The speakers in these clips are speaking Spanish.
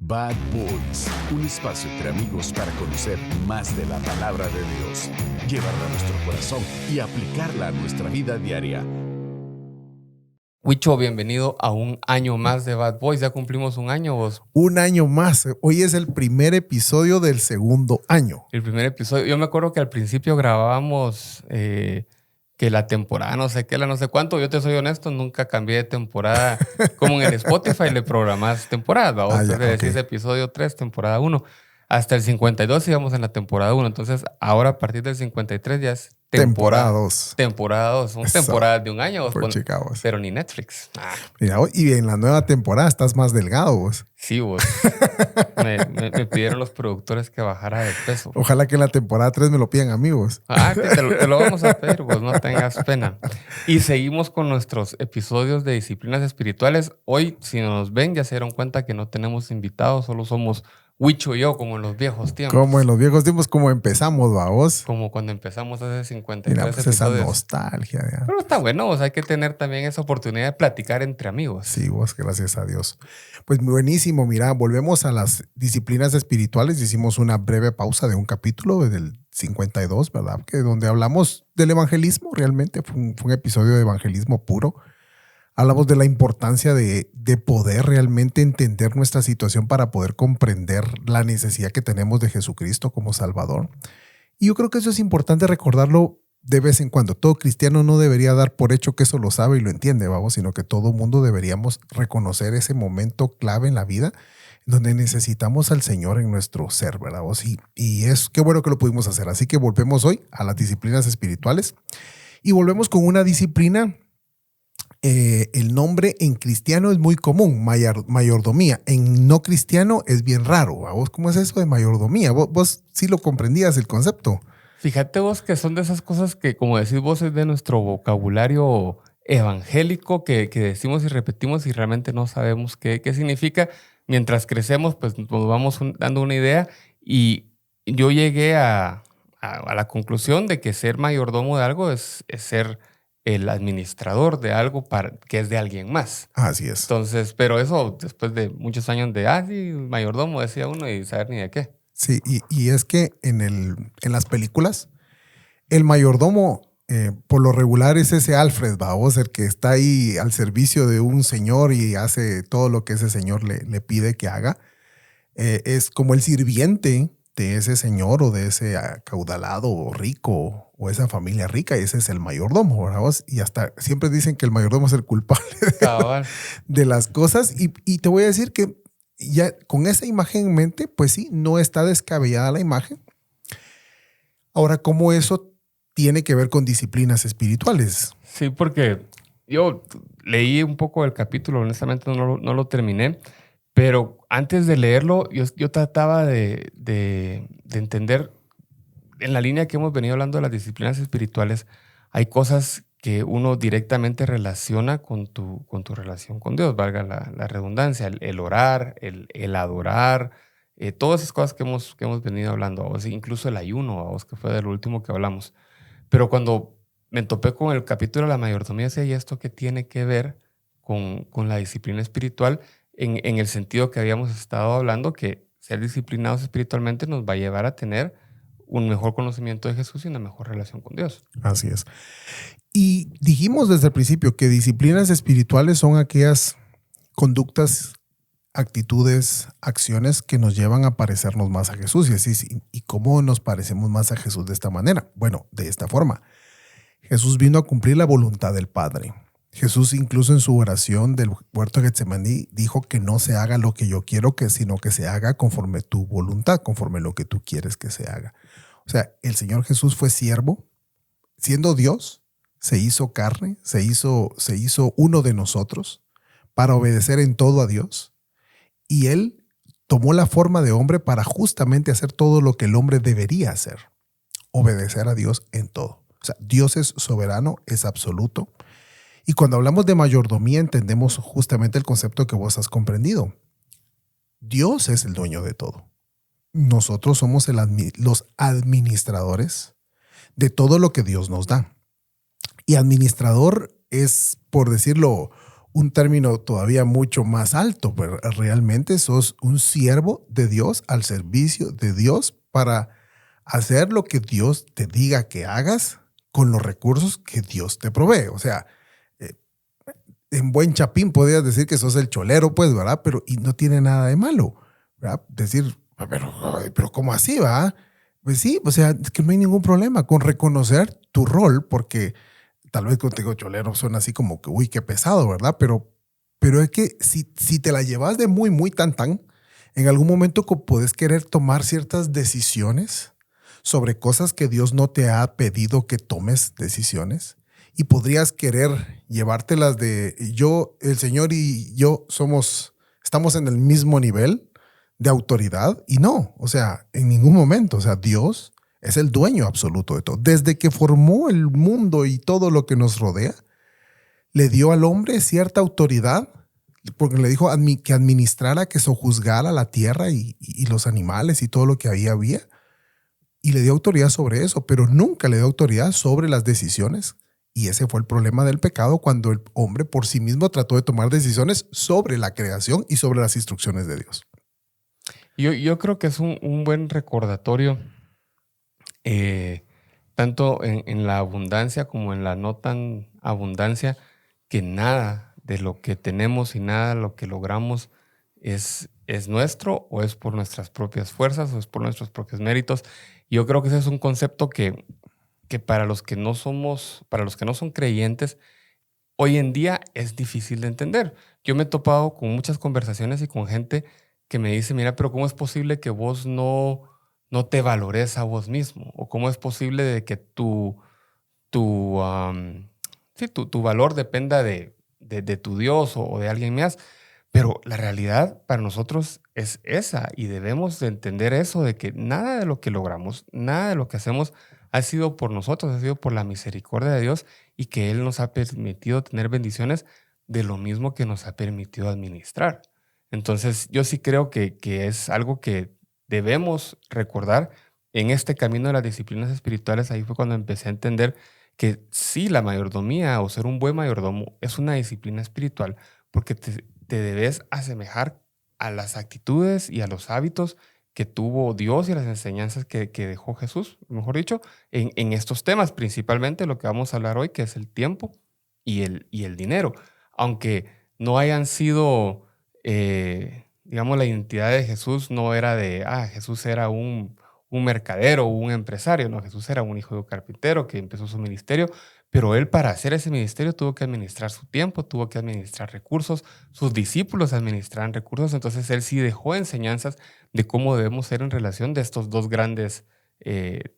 Bad Boys, un espacio entre amigos para conocer más de la palabra de Dios, llevarla a nuestro corazón y aplicarla a nuestra vida diaria. Huicho, bienvenido a un año más de Bad Boys. ¿Ya cumplimos un año vos? Un año más. Hoy es el primer episodio del segundo año. El primer episodio. Yo me acuerdo que al principio grabábamos que la temporada no sé qué, la no sé cuánto. Yo te soy honesto, nunca cambié de temporada. Como en el Spotify le programás temporadas, ¿va? Entonces le decís episodio 3, temporada 1. Hasta el 52 íbamos en la temporada 1. Entonces ahora a partir del 53 ya es temporada 2. Temporada 2. Son temporadas de un año. Vos pero ni Netflix. Mira, y en la nueva temporada estás más delgado vos. Sí, vos. me pidieron los productores que bajara de peso. Ojalá que en la temporada 3 me lo pidan a mí vos. Te lo vamos a pedir vos, no tengas pena. Y seguimos con nuestros episodios de disciplinas espirituales. Hoy, si nos ven, ya se dieron cuenta que no tenemos invitados, solo somos Huicho y yo, como en los viejos tiempos. Como en los viejos tiempos, como empezamos, ¿va vos? Como cuando empezamos hace 53 Mira, pues episodios. Esa nostalgia. Ya. Pero está bueno, o sea, hay que tener también esa oportunidad de platicar entre amigos. Sí, vos, gracias a Dios. Pues muy buenísimo, mira, volvemos a las disciplinas espirituales. Hicimos una breve pausa de un capítulo del 52, ¿verdad? Que donde hablamos del evangelismo, realmente fue un episodio de evangelismo puro. Hablamos de la importancia de poder realmente entender nuestra situación para poder comprender la necesidad que tenemos de Jesucristo como Salvador. Y yo creo que eso es importante recordarlo de vez en cuando. Todo cristiano no debería dar por hecho que eso lo sabe y lo entiende, vamos, sino que todo mundo deberíamos reconocer ese momento clave en la vida donde necesitamos al Señor en nuestro ser, ¿verdad? Y es qué bueno que lo pudimos hacer. Así que volvemos hoy a las disciplinas espirituales y volvemos con una disciplina. El nombre en cristiano es muy común, mayordomía. En no cristiano es bien raro. ¿Vos cómo es eso de mayordomía? ¿Vos sí lo comprendías el concepto? Fíjate vos que son de esas cosas que, como decís vos, es de nuestro vocabulario evangélico que decimos y repetimos y realmente no sabemos qué significa. Mientras crecemos, pues nos vamos dando una idea y yo llegué a la conclusión de que ser mayordomo de algo es ser el administrador de algo que es de alguien más. Así es. Entonces, pero eso después de muchos años de, sí, mayordomo decía uno y saber ni de qué. Sí, y es que en las películas, el mayordomo, por lo regular es ese Alfred, ¿va? El que está ahí al servicio de un señor y hace todo lo que ese señor le pide que haga. Es como el sirviente de ese señor o de ese acaudalado o rico o esa familia rica, y ese es el mayordomo, ¿verdad? Y hasta siempre dicen que el mayordomo es el culpable de las cosas. Y te voy a decir que ya con esa imagen en mente, pues sí, no está descabellada la imagen. Ahora, ¿cómo eso tiene que ver con disciplinas espirituales? Sí, porque yo leí un poco del capítulo, honestamente no lo terminé, pero antes de leerlo yo trataba de entender, en la línea que hemos venido hablando de las disciplinas espirituales, hay cosas que uno directamente relaciona con tu relación con Dios, valga la redundancia, el orar, el adorar, todas esas cosas que hemos venido hablando, o sea, incluso el ayuno, que fue de lo último que hablamos. Pero cuando me topé con el capítulo de la mayordomía, decía, ¿y esto qué tiene que ver con la disciplina espiritual? En el sentido que habíamos estado hablando, que ser disciplinados espiritualmente nos va a llevar a tener un mejor conocimiento de Jesús y una mejor relación con Dios. Así es. Y dijimos desde el principio que disciplinas espirituales son aquellas conductas, actitudes, acciones que nos llevan a parecernos más a Jesús. ¿Y cómo nos parecemos más a Jesús de esta manera? Bueno, de esta forma. Jesús vino a cumplir la voluntad del Padre. Jesús incluso en su oración del huerto de Getsemaní dijo que no se haga lo que yo quiero, sino que se haga conforme tu voluntad, conforme lo que tú quieres que se haga. O sea, el Señor Jesús fue siervo, siendo Dios, se hizo carne, se hizo uno de nosotros para obedecer en todo a Dios. Y Él tomó la forma de hombre para justamente hacer todo lo que el hombre debería hacer, obedecer a Dios en todo. O sea, Dios es soberano, es absoluto. Y cuando hablamos de mayordomía entendemos justamente el concepto que vos has comprendido. Dios es el dueño de todo. Nosotros somos los administradores de todo lo que Dios nos da. Y administrador es, por decirlo, un término todavía mucho más alto, pero realmente sos un siervo de Dios al servicio de Dios para hacer lo que Dios te diga que hagas con los recursos que Dios te provee. O sea, en buen chapín podrías decir que sos el cholero, pues, ¿verdad? Pero y no tiene nada de malo, ¿verdad? Decir, pero ¿cómo así, va? Pues sí, o sea, es que no hay ningún problema con reconocer tu rol, porque tal vez contigo cholero suena así como que, uy, qué pesado, ¿verdad? Pero es que si te la llevas de muy, muy tan, en algún momento puedes querer tomar ciertas decisiones sobre cosas que Dios no te ha pedido que tomes decisiones, y podrías querer llevártelas de yo, el Señor y yo estamos en el mismo nivel de autoridad, y no, o sea, en ningún momento, o sea, Dios es el dueño absoluto de todo. Desde que formó el mundo y todo lo que nos rodea, le dio al hombre cierta autoridad, porque le dijo que administrara, que sojuzgara la tierra y los animales y todo lo que había. Y le dio autoridad sobre eso, pero nunca le dio autoridad sobre las decisiones. Y ese fue el problema del pecado, cuando el hombre por sí mismo trató de tomar decisiones sobre la creación y sobre las instrucciones de Dios. Yo creo que es un buen recordatorio, tanto en la abundancia como en la no tan abundancia, que nada de lo que tenemos y nada de lo que logramos es nuestro, o es por nuestras propias fuerzas, o es por nuestros propios méritos. Y yo creo que ese es un concepto que para los que no son creyentes, hoy en día es difícil de entender. Yo me he topado con muchas conversaciones y con gente que me dice, mira, pero ¿cómo es posible que vos no te valores a vos mismo? ¿O cómo es posible de que tu valor dependa de tu Dios o de alguien más? Pero la realidad para nosotros es esa, y debemos de entender eso, de que nada de lo que logramos, nada de lo que hacemos ha sido por nosotros, ha sido por la misericordia de Dios, y que Él nos ha permitido tener bendiciones de lo mismo que nos ha permitido administrar. Entonces, yo sí creo que es algo que debemos recordar en este camino de las disciplinas espirituales. Ahí fue cuando empecé a entender que sí, la mayordomía o ser un buen mayordomo es una disciplina espiritual, porque te debes asemejar a las actitudes y a los hábitos que tuvo Dios y las enseñanzas que dejó Jesús, mejor dicho, en estos temas, principalmente lo que vamos a hablar hoy, que es el tiempo y el dinero. Aunque no hayan sido, digamos, la identidad de Jesús no era de, Jesús era un mercadero o un empresario. No, Jesús era un hijo de un carpintero que empezó su ministerio, pero él, para hacer ese ministerio, tuvo que administrar su tiempo, tuvo que administrar recursos, sus discípulos administraban recursos. Entonces él sí dejó enseñanzas de cómo debemos ser en relación de estos dos grandes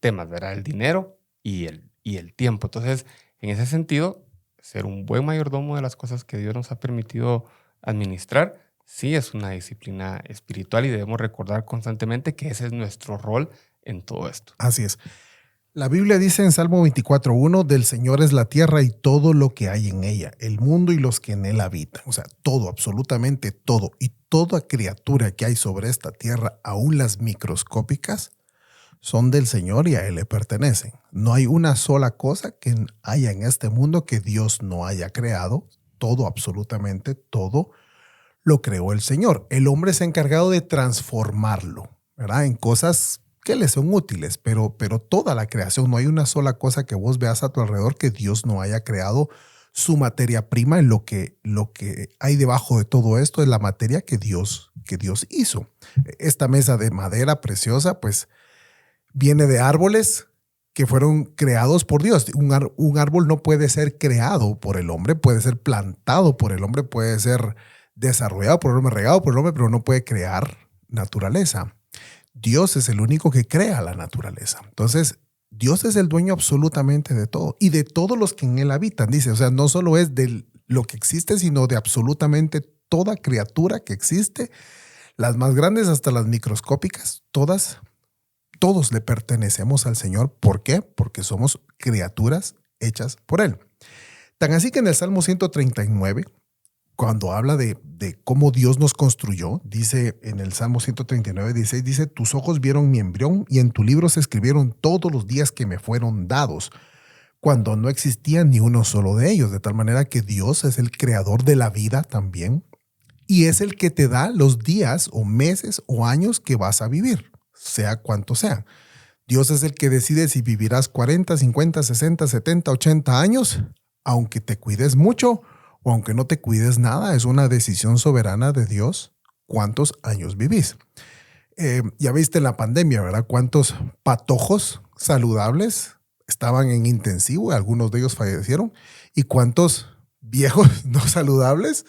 temas, ¿verdad? El dinero y el tiempo. Entonces, en ese sentido, ser un buen mayordomo de las cosas que Dios nos ha permitido administrar, sí es una disciplina espiritual, y debemos recordar constantemente que ese es nuestro rol en todo esto. Así es. La Biblia dice en Salmo 24:1, del Señor es la tierra y todo lo que hay en ella, el mundo y los que en él habitan. O sea, todo, absolutamente todo. Y toda criatura que hay sobre esta tierra, aún las microscópicas, son del Señor y a Él le pertenecen. No hay una sola cosa que haya en este mundo que Dios no haya creado. Todo, absolutamente todo, lo creó el Señor. El hombre se ha encargado de transformarlo, ¿verdad? En cosas que le son útiles, pero toda la creación, no hay una sola cosa que vos veas a tu alrededor que Dios no haya creado. Su materia prima, en lo que hay debajo de todo esto, es la materia que Dios hizo. Esta mesa de madera preciosa, pues, viene de árboles que fueron creados por Dios. Un árbol no puede ser creado por el hombre, puede ser plantado por el hombre, puede ser desarrollado por el hombre, regado por el hombre, pero no puede crear naturaleza. Dios es el único que crea la naturaleza. Entonces, Dios es el dueño absolutamente de todo y de todos los que en él habitan, dice. O sea, no solo es de lo que existe, sino de absolutamente toda criatura que existe, las más grandes hasta las microscópicas, todos le pertenecemos al Señor. ¿Por qué? Porque somos criaturas hechas por Él. Tan así que en el Salmo 139, cuando habla de cómo Dios nos construyó, dice en el Salmo 139:16, dice, tus ojos vieron mi embrión y en tu libro se escribieron todos los días que me fueron dados, cuando no existía ni uno solo de ellos, de tal manera que Dios es el creador de la vida también y es el que te da los días o meses o años que vas a vivir, sea cuanto sea. Dios es el que decide si vivirás 40, 50, 60, 70, 80 años, aunque te cuides mucho o aunque no te cuides nada. Es una decisión soberana de Dios cuántos años vivís. Ya viste en la pandemia, ¿verdad? Cuántos patojos saludables estaban en intensivo, algunos de ellos fallecieron, y cuántos viejos no saludables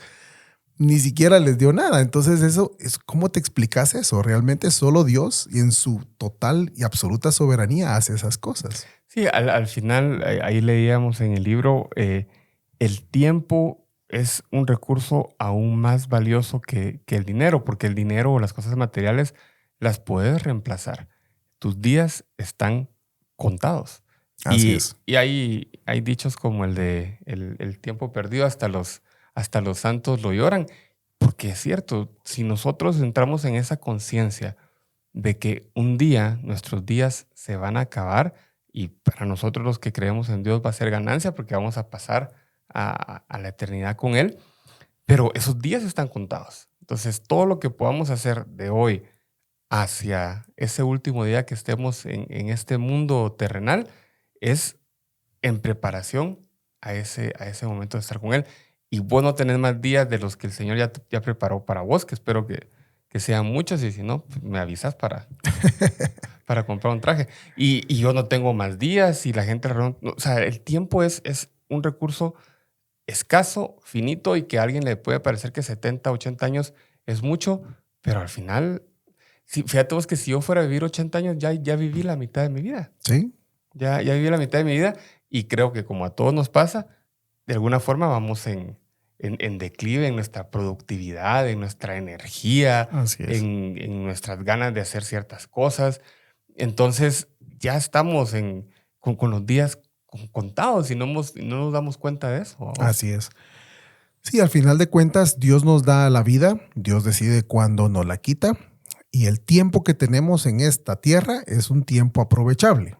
ni siquiera les dio nada. Entonces ¿cómo te explicas eso? Realmente solo Dios y en su total y absoluta soberanía hace esas cosas. Sí, al final, ahí leíamos en el libro, el tiempo es un recurso aún más valioso que el dinero, porque el dinero o las cosas materiales las puedes reemplazar. Tus días están contados. Así es. Y hay dichos como el de el tiempo perdido, hasta los santos lo lloran, porque es cierto, si nosotros entramos en esa conciencia de que un día nuestros días se van a acabar y para nosotros los que creemos en Dios va a ser ganancia porque vamos a pasar a la eternidad con Él, pero esos días están contados. Entonces, todo lo que podamos hacer de hoy hacia ese último día que estemos en este mundo terrenal es en preparación a ese momento de estar con Él. Y vos no tenés más días de los que el Señor ya preparó para vos, que espero que sean muchos, y si no, pues me avisas para comprar un traje. Y yo no tengo más días y la gente... O sea, el tiempo es un recurso escaso, finito, y que a alguien le puede parecer que 70, 80 años es mucho, pero al final, fíjate vos que si yo fuera a vivir 80 años, ya viví la mitad de mi vida. Sí. Ya viví la mitad de mi vida y creo que como a todos nos pasa, de alguna forma vamos en declive en nuestra productividad, en nuestra energía, Así es. en nuestras ganas de hacer ciertas cosas. Entonces ya estamos con los días contados y no nos damos cuenta de eso. Así es. Sí, al final de cuentas, Dios nos da la vida, Dios decide cuándo nos la quita y el tiempo que tenemos en esta tierra es un tiempo aprovechable.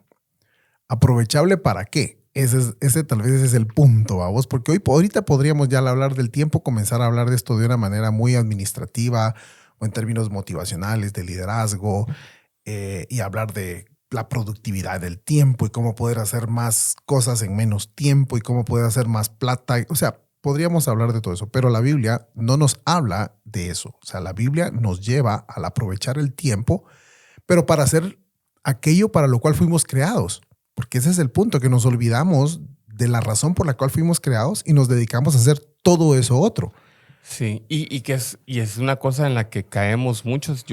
¿Aprovechable para qué? Ese tal vez es el punto, ¿vos? Porque ahorita podríamos ya al hablar del tiempo comenzar a hablar de esto de una manera muy administrativa o en términos motivacionales, de liderazgo, y hablar de la productividad del tiempo y cómo poder hacer más cosas en menos tiempo y cómo poder hacer más plata. O sea, podríamos hablar de todo eso, pero la Biblia no nos habla de eso. O sea, la Biblia nos lleva al aprovechar el tiempo, pero para hacer aquello para lo cual fuimos creados. Porque ese es el punto, que nos olvidamos de la razón por la cual fuimos creados y nos dedicamos a hacer todo eso otro. Sí, y es una cosa en la que caemos muchos.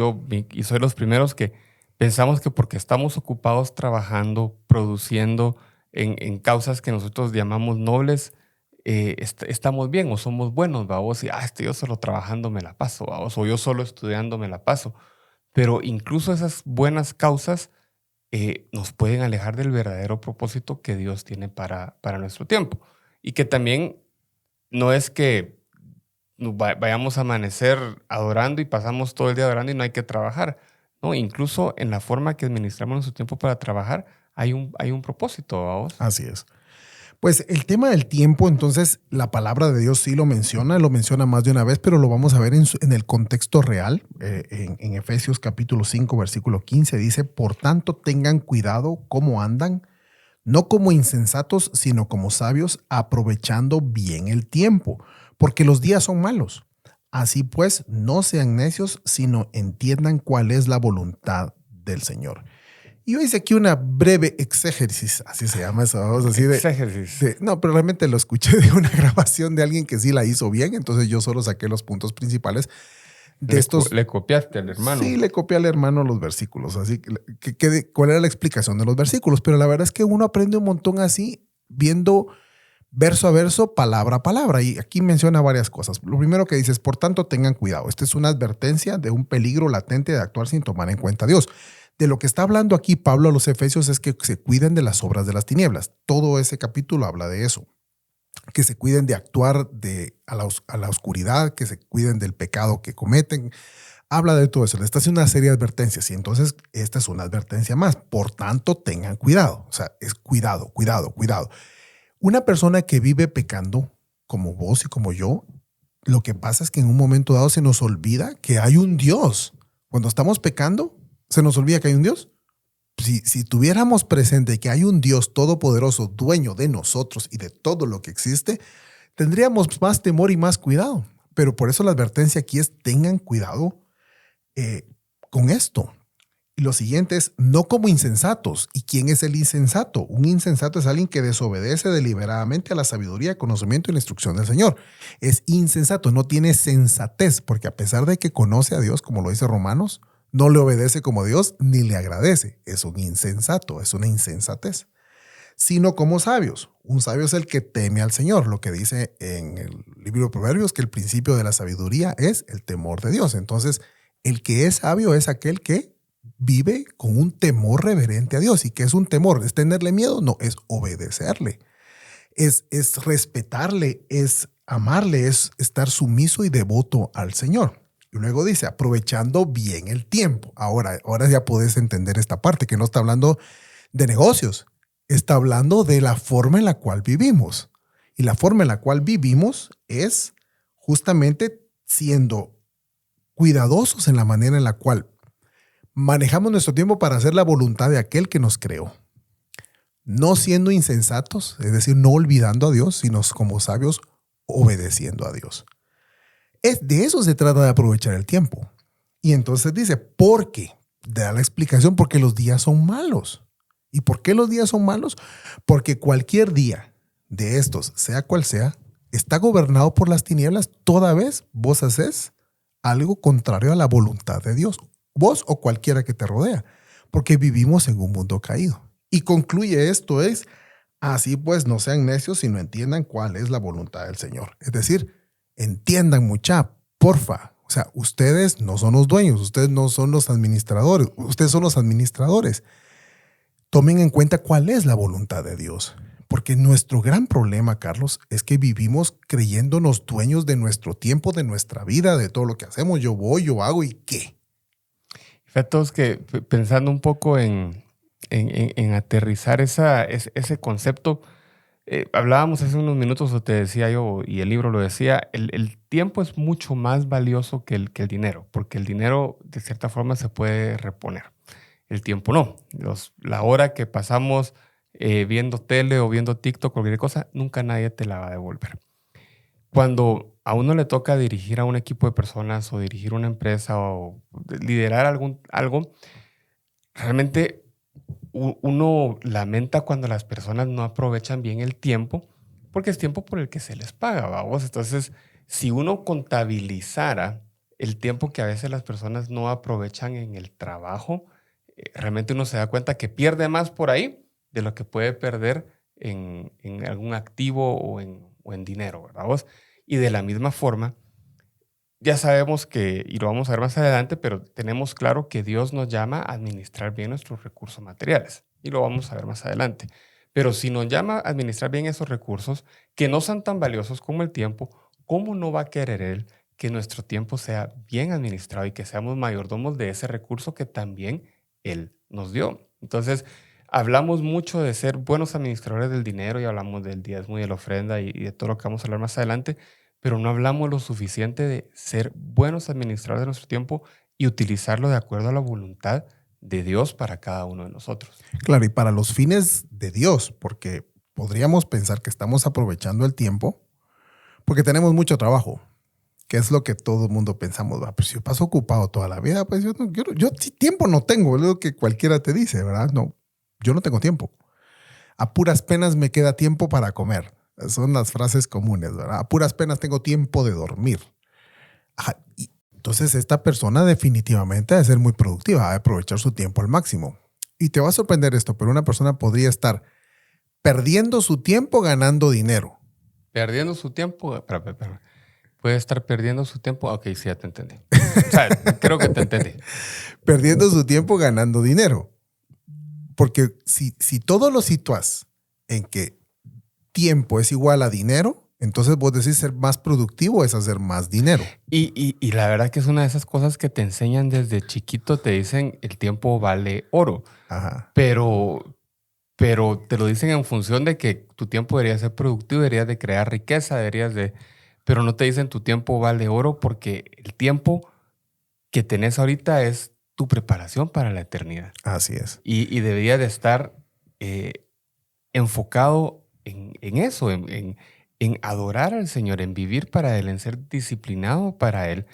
Y soy los primeros que pensamos que porque estamos ocupados trabajando, produciendo en causas que nosotros llamamos nobles, estamos bien o somos buenos, ¿vamos? Y yo solo trabajando me la paso, ¿vamos? O yo solo estudiando me la paso. Pero incluso esas buenas causas nos pueden alejar del verdadero propósito que Dios tiene para nuestro tiempo. Y que también no es que vayamos a amanecer adorando y pasamos todo el día adorando y no hay que trabajar. No, incluso en la forma que administramos nuestro tiempo para trabajar hay un propósito, ¿vamos? Así es. Pues el tema del tiempo, entonces, la palabra de Dios sí lo menciona más de una vez, pero lo vamos a ver en el contexto real. En Efesios capítulo 5, versículo 15, dice, por tanto, tengan cuidado cómo andan, no como insensatos, sino como sabios, aprovechando bien el tiempo, porque los días son malos. Así pues, no sean necios, sino entiendan cuál es la voluntad del Señor. Y yo hice aquí una breve exégesis, así se llama eso, vamos, así exégesis. no, pero realmente lo escuché de una grabación de alguien que sí la hizo bien, entonces yo solo saqué los puntos principales de estos. Le copiaste al hermano. Sí, le copié al hermano los versículos, así que cuál era la explicación de los versículos, pero la verdad es que uno aprende un montón así, viendo verso a verso, palabra a palabra, y aquí menciona varias cosas. Lo primero que dice es, por tanto, tengan cuidado. Esta es una advertencia de un peligro latente de actuar sin tomar en cuenta a Dios. De lo que está hablando aquí Pablo a los Efesios es que se cuiden de las obras de las tinieblas. Todo ese capítulo habla de eso. Que se cuiden de actuar a la oscuridad, que se cuiden del pecado que cometen. habla de todo eso. Le está haciendo una serie de advertencias y entonces esta es una advertencia más. Por tanto, tengan cuidado. O sea, es cuidado, cuidado, cuidado. Una persona que vive pecando, como vos y como yo, lo que pasa es que en un momento dado se nos olvida que hay un Dios. Cuando estamos pecando, se nos olvida que hay un Dios. Si tuviéramos presente que hay un Dios todopoderoso, dueño de nosotros y de todo lo que existe, tendríamos más temor y más cuidado. Pero por eso la advertencia aquí es tengan cuidado con esto. Y lo siguiente es no como insensatos. ¿Y quién es el insensato? Un insensato es alguien que desobedece deliberadamente a la sabiduría, conocimiento y la instrucción del Señor. Es insensato, no tiene sensatez, porque a pesar de que conoce a Dios, como lo dice Romanos, no le obedece como Dios ni le agradece. Es un insensato, es una insensatez. Sino como sabios. Un sabio es el que teme al Señor. Lo que dice en el libro de Proverbios, que el principio de la sabiduría es el temor de Dios. Entonces, el que es sabio es aquel que vive con un temor reverente a Dios. ¿Y qué es un temor? ¿Es tenerle miedo? No, es obedecerle. Es respetarle, es amarle, es estar sumiso y devoto al Señor. Y luego dice, aprovechando bien el tiempo. Ahora ya puedes entender esta parte, que no está hablando de negocios. Está hablando de la forma en la cual vivimos. Y la forma en la cual vivimos es justamente siendo cuidadosos en la manera en la cual manejamos nuestro tiempo para hacer la voluntad de aquel que nos creó. No siendo insensatos, es decir, no olvidando a Dios, sino como sabios, obedeciendo a Dios. De eso se trata de aprovechar el tiempo. Y entonces dice, ¿por qué? Da la explicación, porque los días son malos. ¿Y por qué los días son malos? Porque cualquier día de estos, sea cual sea, está gobernado por las tinieblas toda vez vos haces algo contrario a la voluntad de Dios. Vos o cualquiera que te rodea. Porque vivimos en un mundo caído. Y concluye esto es, así pues no sean necios sino entiendan cuál es la voluntad del Señor. Es decir, entiendan mucha, porfa. O sea, ustedes no son los dueños, ustedes no son los administradores, ustedes son los administradores. Tomen en cuenta cuál es la voluntad de Dios. Porque nuestro gran problema, Carlos, es que vivimos creyéndonos dueños de nuestro tiempo, de nuestra vida, de todo lo que hacemos. Yo voy, yo hago y ¿qué? Fíjate que pensando un poco en aterrizar ese concepto, hablábamos hace unos minutos, o te decía yo, y el libro lo decía, el tiempo es mucho más valioso que el dinero, porque el dinero de cierta forma se puede reponer. El tiempo no. La hora que pasamos viendo tele o viendo TikTok o cualquier cosa, nunca nadie te la va a devolver. Cuando a uno le toca dirigir a un equipo de personas o dirigir una empresa o liderar algo, realmente uno lamenta cuando las personas no aprovechan bien el tiempo, porque es tiempo por el que se les paga, ¿vamos? Entonces, si uno contabilizara el tiempo que a veces las personas no aprovechan en el trabajo, realmente uno se da cuenta que pierde más por ahí de lo que puede perder en algún activo o en dinero, ¿verdad vos? Y de la misma forma, ya sabemos que, y lo vamos a ver más adelante, pero tenemos claro que Dios nos llama a administrar bien nuestros recursos materiales. Y lo vamos a ver más adelante. Pero si nos llama a administrar bien esos recursos, que no son tan valiosos como el tiempo, ¿cómo no va a querer Él que nuestro tiempo sea bien administrado y que seamos mayordomos de ese recurso que también Él nos dio? Entonces, hablamos mucho de ser buenos administradores del dinero y hablamos del diezmo y de la ofrenda y de todo lo que vamos a hablar más adelante, pero no hablamos lo suficiente de ser buenos administradores de nuestro tiempo y utilizarlo de acuerdo a la voluntad de Dios para cada uno de nosotros. Claro, y para los fines de Dios, porque podríamos pensar que estamos aprovechando el tiempo porque tenemos mucho trabajo, que es lo que todo el mundo pensamos. Pues si yo paso ocupado toda la vida, pues yo tiempo no tengo, es lo que cualquiera te dice, ¿verdad? No, yo no tengo tiempo. A puras penas me queda tiempo para comer. Son las frases comunes, ¿verdad? A puras penas tengo tiempo de dormir. Ajá, y entonces esta persona definitivamente debe ser muy productiva, debe aprovechar su tiempo al máximo. Y te va a sorprender esto, pero una persona podría estar perdiendo su tiempo ganando dinero. Perdiendo su tiempo, espera. Puede estar perdiendo su tiempo. Ok, sí, ya te entendí. O sea, creo que te entendí. Perdiendo su tiempo ganando dinero. Porque si todo lo sitúas en que tiempo es igual a dinero, Entonces vos decís ser más productivo es hacer más dinero. Y la verdad que es una de esas cosas que te enseñan desde chiquito, te dicen el tiempo vale oro, Ajá. pero te lo dicen en función de que tu tiempo debería ser productivo, deberías de crear riqueza, pero no te dicen tu tiempo vale oro porque el tiempo que tenés ahorita es tu preparación para la eternidad. Así es. Y debería de estar enfocado en eso, en adorar al Señor, en vivir para Él, en ser disciplinado para Él.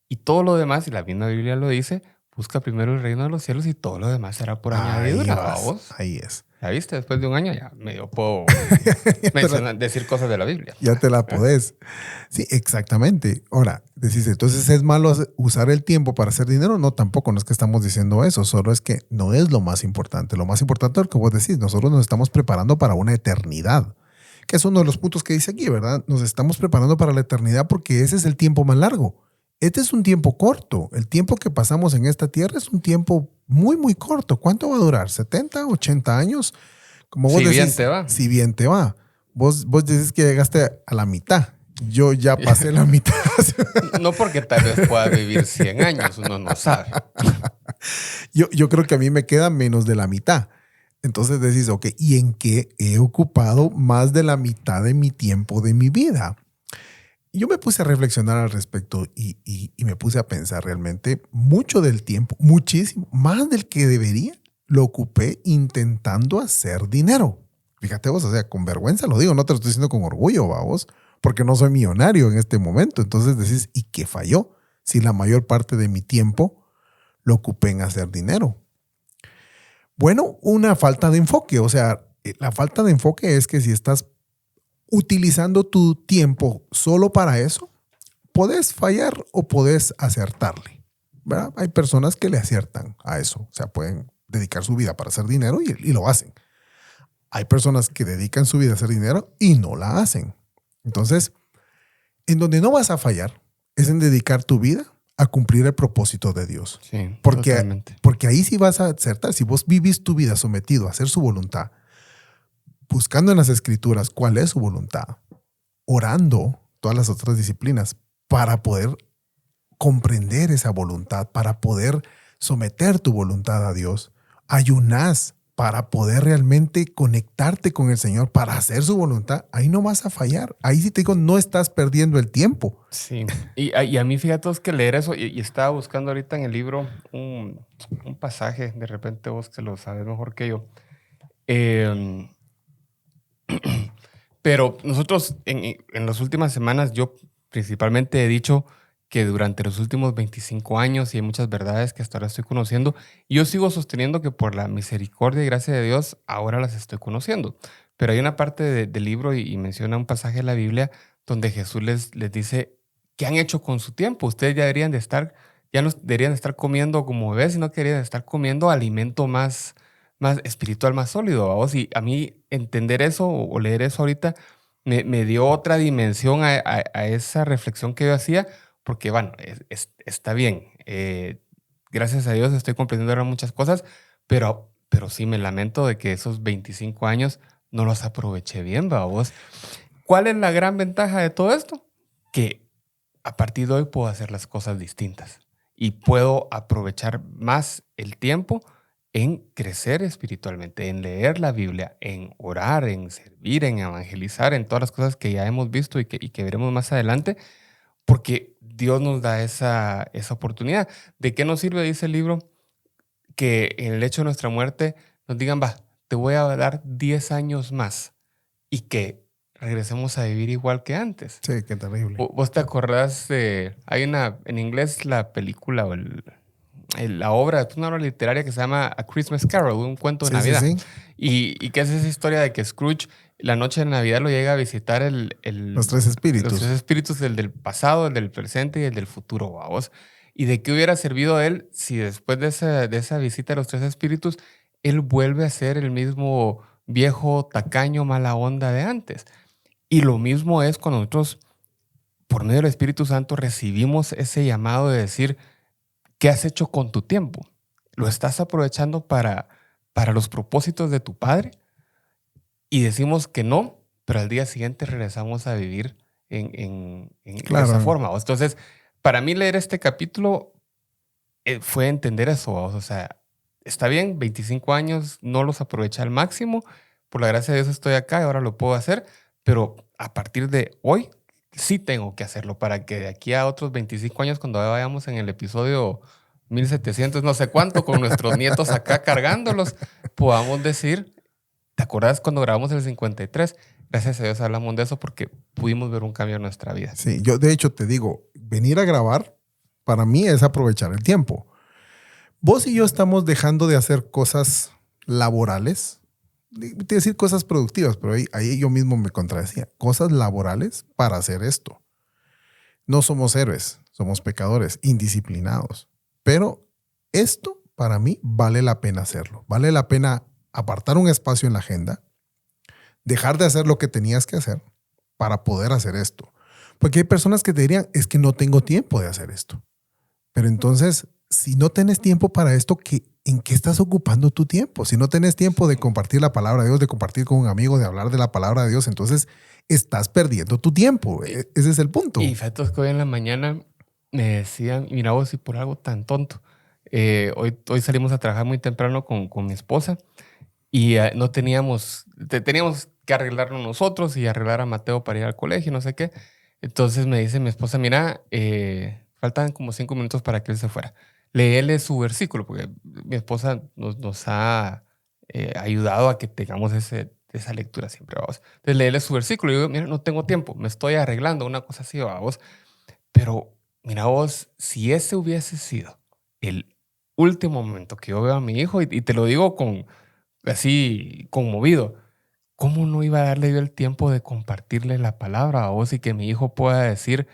Y todo lo demás, y la misma Biblia lo dice, busca primero el reino de los cielos y todo lo demás será por añadidura. ¿Vos? Ahí es. ¿Ya viste? Después de un año ya medio puedo decir cosas de la Biblia. Ya te la podés. Sí, exactamente. Ahora, decís, entonces es malo usar el tiempo para hacer dinero. No, tampoco, no es que estamos diciendo eso, solo es que no es lo más importante. Lo más importante es lo que vos decís, nosotros nos estamos preparando para una eternidad, que es uno de los puntos que dice aquí, ¿verdad? Nos estamos preparando para la eternidad porque ese es el tiempo más largo. Este es un tiempo corto. El tiempo que pasamos en esta tierra es un tiempo muy, muy corto. ¿Cuánto va a durar? ¿70, 80 años? Como vos decís, bien te va. Si bien te va. Vos decís que llegaste a la mitad. Yo ya pasé la mitad. No porque tal vez pueda vivir 100 años, uno no sabe. Yo creo que a mí me queda menos de la mitad. Entonces decís, ok, ¿y en qué he ocupado más de la mitad de mi tiempo de mi vida? Yo me puse a reflexionar al respecto y me puse a pensar realmente mucho del tiempo, muchísimo, más del que debería, lo ocupé intentando hacer dinero. Fíjate vos, o sea, con vergüenza lo digo, no te lo estoy diciendo con orgullo, vos, porque no soy millonario en este momento. Entonces decís, ¿y qué falló? Si la mayor parte de mi tiempo lo ocupé en hacer dinero. Bueno, una falta de enfoque. O sea, la falta de enfoque es que si estás utilizando tu tiempo solo para eso, podés fallar o podés acertarle, ¿verdad? Hay personas que le aciertan a eso. O sea, pueden dedicar su vida para hacer dinero y lo hacen. Hay personas que dedican su vida a hacer dinero y no la hacen. Entonces, en donde no vas a fallar es en dedicar tu vida a cumplir el propósito de Dios. Sí, porque ahí sí vas a acertar. Si vos vivís tu vida sometido a hacer su voluntad, buscando en las escrituras cuál es su voluntad, orando todas las otras disciplinas para poder comprender esa voluntad, para poder someter tu voluntad a Dios, ayunás para poder realmente conectarte con el Señor, para hacer su voluntad, ahí no vas a fallar. Ahí sí te digo, no estás perdiendo el tiempo. Sí, y a mí fíjate vos que leer eso, y estaba buscando ahorita en el libro un pasaje, de repente vos que lo sabes mejor que yo. Pero nosotros en las últimas semanas, yo principalmente he dicho que durante los últimos 25 años, y hay muchas verdades que hasta ahora estoy conociendo, y yo sigo sosteniendo que por la misericordia y gracia de Dios, ahora las estoy conociendo. Pero hay una parte del libro y menciona un pasaje de la Biblia donde Jesús les dice, ¿qué han hecho con su tiempo? Ustedes ya no deberían de estar comiendo como bebés, sino que deberían de estar comiendo alimento más espiritual, más sólido, ¿vamos? Y a mí entender eso o leer eso ahorita me dio otra dimensión a esa reflexión que yo hacía, porque bueno, está bien. Gracias a Dios estoy comprendiendo ahora muchas cosas, pero sí me lamento de que esos 25 años no los aproveché bien, ¿vamos? ¿Cuál es la gran ventaja de todo esto? Que a partir de hoy puedo hacer las cosas distintas y puedo aprovechar más el tiempo en crecer espiritualmente, en leer la Biblia, en orar, en servir, en evangelizar, en todas las cosas que ya hemos visto y que veremos más adelante, porque Dios nos da esa oportunidad. ¿De qué nos sirve, dice el libro, que en el hecho de nuestra muerte nos digan, va, te voy a dar 10 años más y que regresemos a vivir igual que antes? Sí, qué terrible. ¿Vos te acordás hay en inglés la película o la obra, es una obra literaria que se llama A Christmas Carol, un cuento de Navidad? Sí. Y que es esa historia de que Scrooge la noche de Navidad lo llega a visitar los tres espíritus. Los tres espíritus, el del pasado, el del presente y el del futuro, ¿vamos? ¿Y de qué hubiera servido a él si después de esa visita a los tres espíritus, él vuelve a ser el mismo viejo, tacaño, mala onda de antes? Y lo mismo es cuando nosotros, por medio del Espíritu Santo, recibimos ese llamado de decir, ¿qué has hecho con tu tiempo? ¿Lo estás aprovechando para los propósitos de tu Padre? Y decimos que no, pero al día siguiente regresamos a vivir Claro. esa forma. ¿Vos? Entonces, para mí leer este capítulo fue entender eso. ¿Vos? O sea, está bien, 25 años, no los aproveché al máximo. Por la gracia de Dios estoy acá y ahora lo puedo hacer. Pero a partir de hoy, sí tengo que hacerlo para que de aquí a otros 25 años, cuando vayamos en el episodio 1700, no sé cuánto, con nuestros nietos acá cargándolos, podamos decir, ¿te acuerdas cuando grabamos el 53? Gracias a Dios hablamos de eso porque pudimos ver un cambio en nuestra vida. Sí, yo de hecho te digo, venir a grabar para mí es aprovechar el tiempo. Vos y yo estamos dejando de hacer cosas laborales, te decir cosas productivas, pero ahí yo mismo me contradecía. Cosas laborales para hacer esto. No somos héroes, somos pecadores, indisciplinados. Pero esto para mí vale la pena hacerlo. Vale la pena apartar un espacio en la agenda, dejar de hacer lo que tenías que hacer para poder hacer esto. Porque hay personas que te dirían, es que no tengo tiempo de hacer esto. Pero entonces, si no tienes tiempo para esto, ¿en qué estás ocupando tu tiempo? Si no tienes tiempo de compartir la palabra de Dios, de compartir con un amigo, de hablar de la palabra de Dios, entonces estás perdiendo tu tiempo. Ese es el punto. Y fíjate que hoy en la mañana me decían, mira vos, y por algo tan tonto. Hoy salimos a trabajar muy temprano con mi esposa y no teníamos que arreglarlo nosotros y arreglar a Mateo para ir al colegio, no sé qué. Entonces me dice mi esposa, mira, faltan como 5 minutos para que él se fuera. Léele su versículo, porque mi esposa nos ha ayudado a que tengamos esa lectura siempre, vamos. Entonces léele su versículo y yo digo, mira, no tengo tiempo, me estoy arreglando, una cosa así, vamos. Pero mira vos, si ese hubiese sido el último momento que yo veo a mi hijo, y te lo digo así conmovido, ¿cómo no iba a darle yo el tiempo de compartirle la palabra a vos y que mi hijo pueda decir,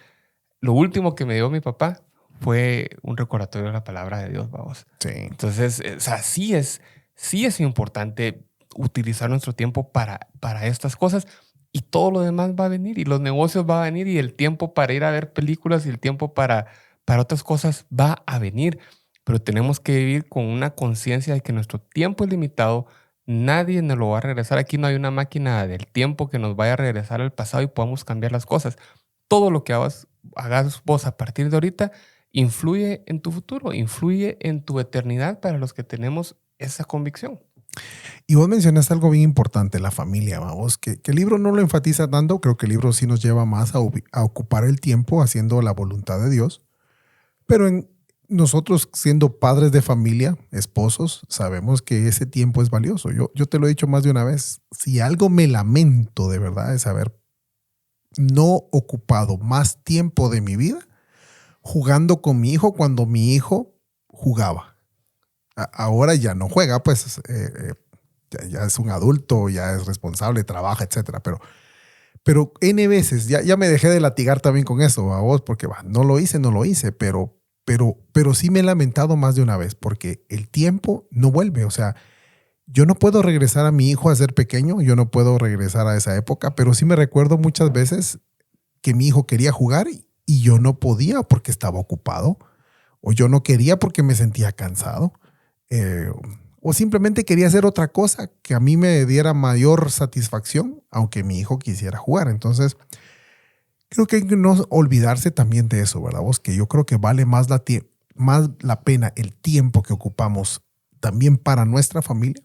lo último que me dio mi papá fue un recordatorio de la palabra de Dios, vamos? Sí. Entonces, o sea, sí es importante utilizar nuestro tiempo para estas cosas y todo lo demás va a venir y los negocios va a venir y el tiempo para ir a ver películas y el tiempo para otras cosas va a venir. Pero tenemos que vivir con una conciencia de que nuestro tiempo es limitado. Nadie nos lo va a regresar. Aquí no hay una máquina del tiempo que nos vaya a regresar al pasado y podamos cambiar las cosas. Todo lo que hagas vos a partir de ahorita influye en tu futuro, influye en tu eternidad para los que tenemos esa convicción. Y vos mencionaste algo bien importante, la familia, vamos, que el libro no lo enfatiza tanto, creo que el libro sí nos lleva más a ocupar el tiempo haciendo la voluntad de Dios, pero nosotros siendo padres de familia, esposos, sabemos que ese tiempo es valioso. Yo te lo he dicho más de una vez, si algo me lamento de verdad es haber no ocupado más tiempo de mi vida jugando con mi hijo cuando mi hijo jugaba. Ahora ya no juega, pues ya es un adulto, ya es responsable, trabaja, etcétera. Pero N veces, ya me dejé de latigar también con eso, a vos, porque no lo hice, pero sí me he lamentado más de una vez, porque el tiempo no vuelve. O sea, yo no puedo regresar a mi hijo a ser pequeño, yo no puedo regresar a esa época, pero sí me recuerdo muchas veces que mi hijo quería jugar y yo no podía porque estaba ocupado, o yo no quería porque me sentía cansado. O simplemente quería hacer otra cosa que a mí me diera mayor satisfacción, aunque mi hijo quisiera jugar. Entonces, creo que hay que no olvidarse también de eso, ¿verdad vos? Que yo creo que vale más la pena el tiempo que ocupamos también para nuestra familia.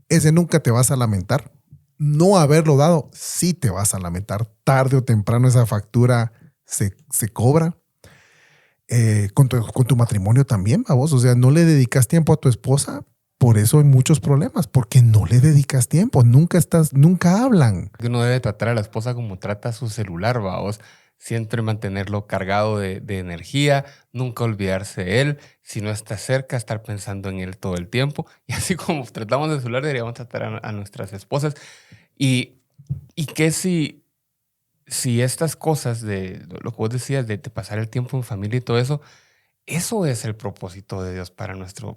Ese nunca te vas a lamentar. No haberlo dado, sí te vas a lamentar. Tarde o temprano esa factura se cobra. Con tu matrimonio también, ¿va vos? O sea, no le dedicas tiempo a tu esposa, por eso hay muchos problemas, porque no le dedicas tiempo, nunca hablan. Uno debe tratar a la esposa como trata su celular, vamos. Siempre mantenerlo cargado de energía, nunca olvidarse de él. Si no está cerca, estar pensando en él todo el tiempo. Y así como tratamos de celular, deberíamos tratar a nuestras esposas. Y que si estas cosas de lo que vos decías, de pasar el tiempo en familia y todo eso, eso es el propósito de Dios para nuestro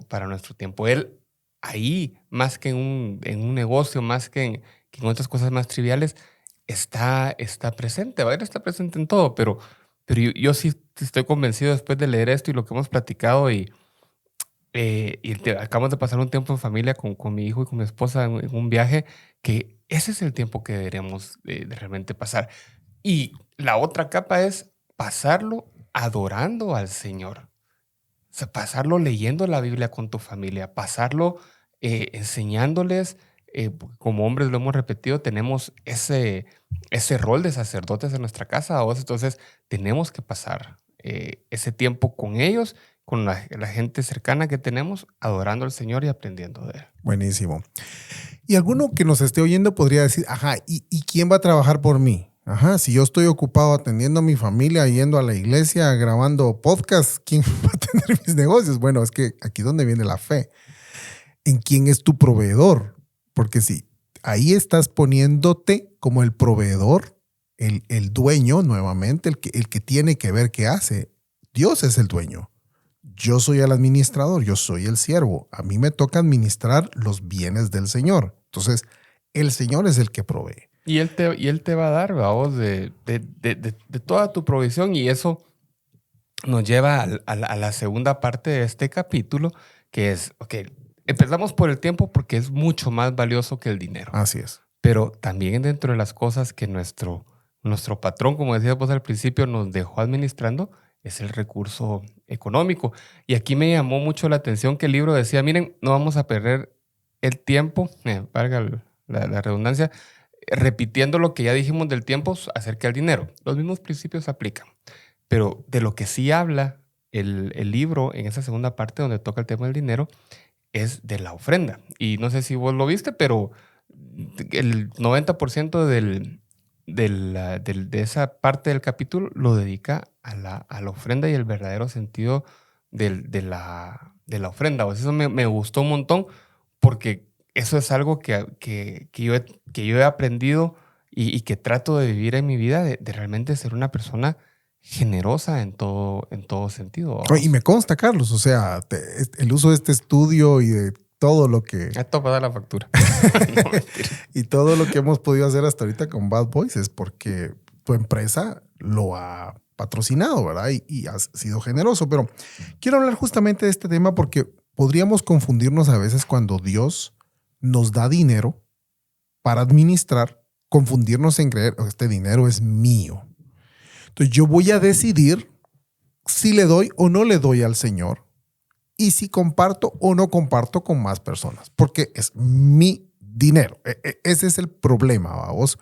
tiempo. Él ahí, más que en un negocio, más que en otras cosas más triviales, está presente. Él está presente en todo, pero yo sí estoy convencido después de leer esto y lo que hemos platicado y acabamos de pasar un tiempo en familia con mi hijo y con mi esposa en un viaje, que ese es el tiempo que deberíamos de realmente pasar. Y la otra capa es pasarlo adorando al Señor. O sea, pasarlo leyendo la Biblia con tu familia, pasarlo enseñándoles, como hombres lo hemos repetido, tenemos ese rol de sacerdotes en nuestra casa, ¿vos? Entonces tenemos que pasar ese tiempo con ellos, con la gente cercana que tenemos, adorando al Señor y aprendiendo de Él. Buenísimo. Y alguno que nos esté oyendo podría decir, ajá, ¿y quién va a trabajar por mí? Ajá, si yo estoy ocupado atendiendo a mi familia, yendo a la iglesia, grabando podcast, ¿quién va a tener mis negocios? Bueno, es que aquí es donde viene la fe. ¿En quién es tu proveedor? Porque si ahí estás poniéndote como el proveedor, el dueño nuevamente, el que tiene que ver qué hace. Dios es el dueño. Yo soy el administrador, yo soy el siervo. A mí me toca administrar los bienes del Señor. Entonces, el Señor es el que provee. Y Él te va a dar, vamos, de toda tu provisión. Y eso nos lleva a la segunda parte de este capítulo, que es, ok, empezamos por el tiempo porque es mucho más valioso que el dinero. Así es. Pero también dentro de las cosas que nuestro patrón, como decías vos al principio, nos dejó administrando, es el recurso económico. Y aquí me llamó mucho la atención que el libro decía, miren, no vamos a perder el tiempo, valga la redundancia, repitiendo lo que ya dijimos del tiempo acerca del dinero. Los mismos principios se aplican. Pero de lo que sí habla el libro en esa segunda parte donde toca el tema del dinero es de la ofrenda. Y no sé si vos lo viste, pero el 90% de esa parte del capítulo lo dedica a la ofrenda y el verdadero sentido de la ofrenda. O sea, eso me gustó un montón porque eso es algo que yo he aprendido y que trato de vivir en mi vida, de realmente ser una persona generosa en todo sentido. Oye, y me consta, Carlos, o sea, el uso de este estudio y de todo lo que... Esto para dar la factura. No, y todo lo que hemos podido hacer hasta ahorita con Bad Boys es porque tu empresa lo ha patrocinado, ¿verdad? Y has sido generoso. Pero quiero hablar justamente de este tema porque podríamos confundirnos a veces cuando Dios nos da dinero para administrar, confundirnos en creer, este dinero es mío. Entonces yo voy a decidir si le doy o no le doy al Señor y si comparto o no comparto con más personas, porque es mi dinero. Ese es el problema, vamos.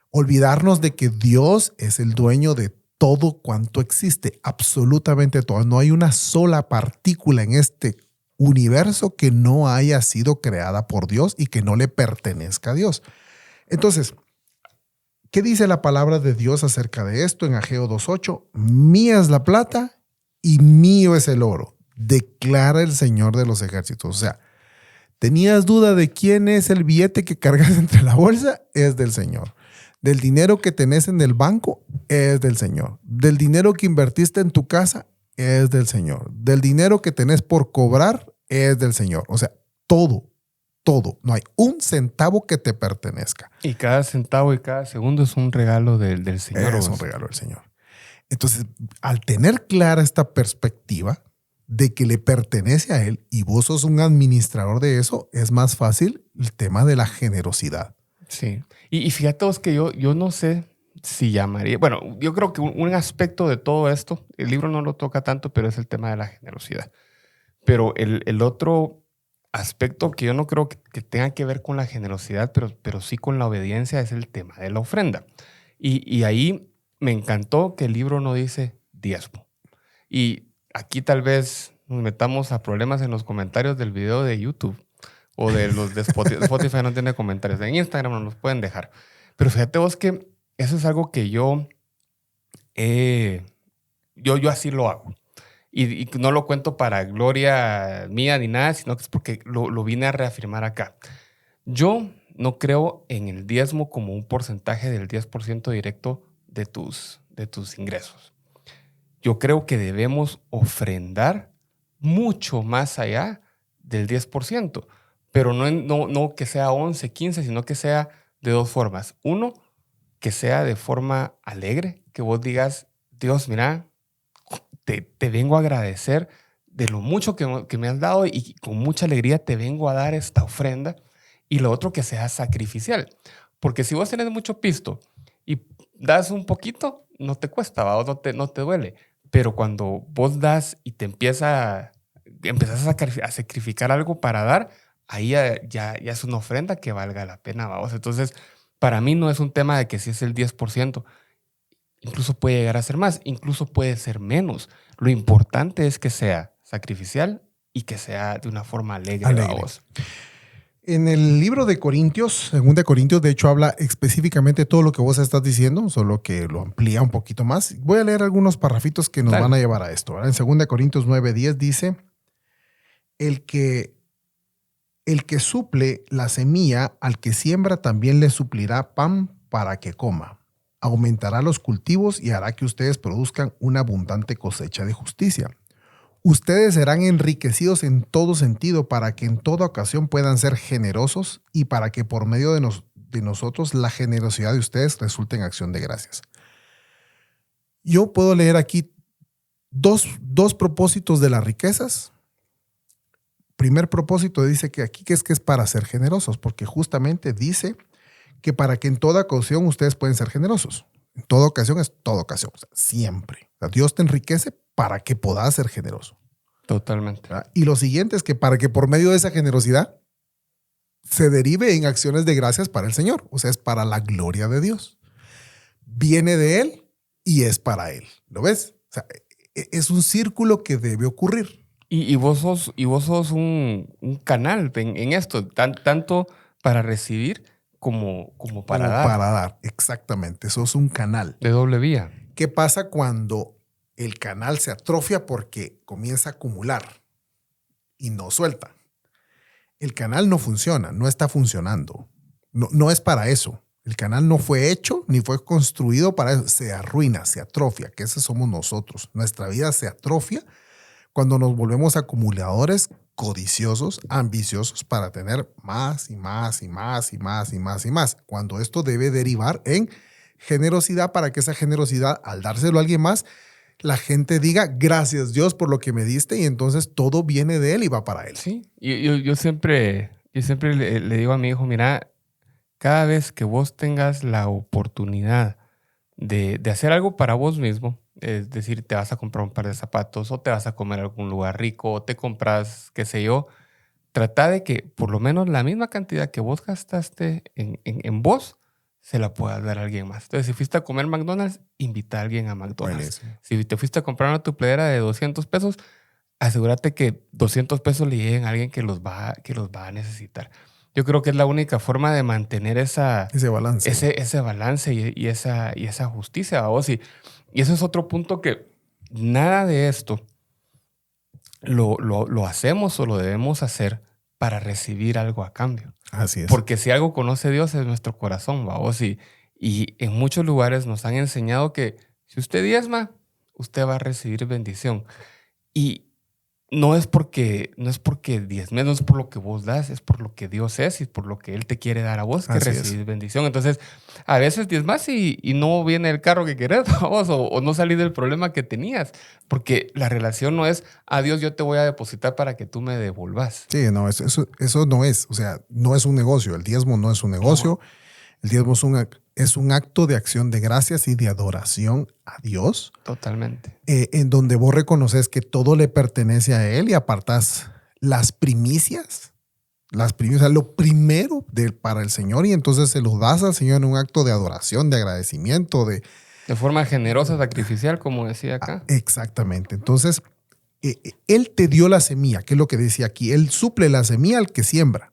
Olvidarnos de que Dios es el dueño de todo cuanto existe, absolutamente todo. No hay una sola partícula en este universo que no haya sido creada por Dios y que no le pertenezca a Dios. Entonces, ¿qué dice la palabra de Dios acerca de esto en Ageo 2:8? Mía es la plata y mío es el oro, declara el Señor de los ejércitos. O sea, ¿tenías duda de quién es el billete que cargas entre la bolsa? Es del Señor. Del dinero que tenés en el banco, es del Señor. Del dinero que invertiste en tu casa, es del Señor. Del dinero que tenés por cobrar, es del Señor. O sea, todo. No hay un centavo que te pertenezca. Y cada centavo y cada segundo es un regalo del Señor. Es un regalo del Señor. Entonces, al tener clara esta perspectiva de que le pertenece a Él y vos sos un administrador de eso, es más fácil el tema de la generosidad. Sí. Y fíjate vos que yo no sé si llamaría... Bueno, yo creo que un aspecto de todo esto, el libro no lo toca tanto, pero es el tema de la generosidad. Pero el otro aspecto que yo no creo que tenga que ver con la generosidad, pero sí con la obediencia, es el tema de la ofrenda. Y ahí me encantó que el libro no dice diezmo. Y aquí tal vez nos metamos a problemas en los comentarios del video de YouTube o de los de Spotify. Spotify no tiene comentarios. En Instagram no los pueden dejar. Pero fíjate vos que eso es algo que yo así lo hago. Y no lo cuento para gloria mía ni nada, sino que es porque lo vine a reafirmar acá. Yo no creo en el diezmo como un porcentaje del 10% directo de tus ingresos. Yo creo que debemos ofrendar mucho más allá del 10%, pero no que sea 11, 15, sino que sea de dos formas. Uno, que sea de forma alegre, que vos digas, Dios, mira, te vengo a agradecer de lo mucho que me has dado y con mucha alegría te vengo a dar esta ofrenda. Y lo otro, que sea sacrificial. Porque si vos tenés mucho pisto y das un poquito, no te cuesta, ¿va? O no te duele. Pero cuando vos das y empiezas a sacrificar algo para dar, ahí ya es una ofrenda que valga la pena, ¿va? Entonces, para mí no es un tema de que si es el 10%, incluso puede llegar a ser más, incluso puede ser menos. Lo importante es que sea sacrificial y que sea de una forma alegre. ¿Va? En el libro de Corintios, 2 Corintios, de hecho, habla específicamente todo lo que vos estás diciendo, solo que lo amplía un poquito más. Voy a leer algunos parrafitos que nos van a llevar a esto. ¿Verdad? En 2 Corintios 9:10 dice, el que suple la semilla, al que siembra también le suplirá pan para que coma. Aumentará los cultivos y hará que ustedes produzcan una abundante cosecha de justicia. Ustedes serán enriquecidos en todo sentido para que en toda ocasión puedan ser generosos y para que por medio de nosotros la generosidad de ustedes resulte en acción de gracias. Yo puedo leer aquí dos propósitos de las riquezas. Primer propósito dice que aquí que es para ser generosos, porque justamente dice que para que en toda ocasión ustedes pueden ser generosos. En toda ocasión es toda ocasión, o sea, siempre. O sea, Dios te enriquece para que puedas ser generoso. Totalmente. ¿Verdad? Y lo siguiente es que para que por medio de esa generosidad se derive en acciones de gracias para el Señor. O sea, es para la gloria de Dios. Viene de Él y es para Él. ¿Lo ves? O sea, es un círculo que debe ocurrir. Y vos sos un canal en esto, tanto para recibir como para dar. Para dar, exactamente. Eso es un canal. De doble vía. ¿Qué pasa cuando el canal se atrofia porque comienza a acumular y no suelta? El canal no funciona, no está funcionando. No es para eso. El canal no fue hecho ni fue construido para eso. Se arruina, se atrofia, que ese somos nosotros. Nuestra vida se atrofia cuando nos volvemos acumuladores, codiciosos, ambiciosos para tener más y más y más y más y más y más. Cuando esto debe derivar en generosidad para que esa generosidad, al dárselo a alguien más, la gente diga gracias Dios por lo que me diste y entonces todo viene de Él y va para Él. Sí, yo siempre le digo a mi hijo, mira, cada vez que vos tengas la oportunidad de hacer algo para vos mismo, es decir, te vas a comprar un par de zapatos o te vas a comer a algún lugar rico o te compras, qué sé yo, trata de que por lo menos la misma cantidad que vos gastaste en vos se la puedas dar a alguien más. Entonces, si fuiste a comer McDonald's, invita a alguien a McDonald's. Buenísimo. Si te fuiste a comprar una tupledera de 200 pesos, asegúrate que 200 pesos le lleguen a alguien que los va a necesitar. Yo creo que es la única forma de mantener ese balance. Ese balance y esa justicia, ¿vos? Y ese es otro punto que nada de esto lo hacemos o lo debemos hacer para recibir algo a cambio. Así es. Porque si algo conoce Dios es nuestro corazón, ¿vos? Y en muchos lugares nos han enseñado que si usted diezma, usted va a recibir bendición. Y no es porque diezmes, no es por lo que vos das, es por lo que Dios es y por lo que Él te quiere dar a vos que recibís bendición. Entonces, a veces diezmas y no viene el carro que querés, vos, o no salís del problema que tenías. Porque la relación no es, a Dios yo te voy a depositar para que tú me devolvas. Sí, no, eso no es. O sea, no es un negocio. El diezmo no es un negocio. No. El diezmo es un acto de acción de gracias y de adoración a Dios. Totalmente. En donde vos reconoces que todo le pertenece a Él y apartas las primicias, lo primero para el Señor, y entonces se lo das al Señor en un acto de adoración, de agradecimiento. De forma generosa, sacrificial, como decía acá. Exactamente. Entonces, Él te dio la semilla, que es lo que decía aquí. Él suple la semilla al que siembra.